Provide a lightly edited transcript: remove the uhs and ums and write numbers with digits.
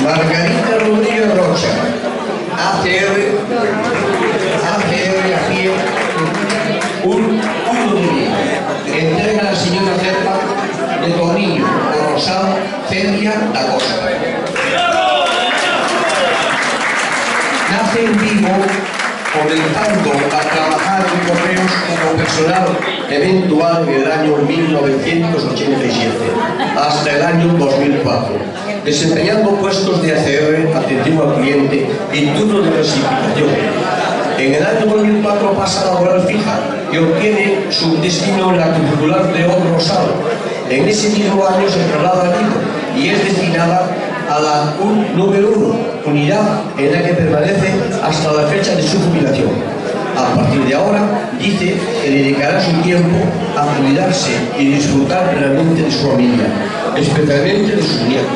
Margarita Rodríguez Rocha, ACR aquí un punto de vida. Entrega a la señora Cerpa de Tornillo, Rosal, Celia da Costa. Nace en Vigo, comenzando a trabajar en correos como personal eventual en el año 1987 hasta el año 2004, desempeñando puestos de ACR, atención al cliente y turno de clasificación. En el año 2004 pasa a laboral fija y obtiene su destino en la titular de Rosal. En ese mismo año se traslada a Vigo y es destinada a la número 1, unidad en la que permanece hasta la fecha de su jubilación. A partir de ahora, dice que dedicará su tiempo a cuidarse y disfrutar plenamente de su familia, especialmente de sus nietos.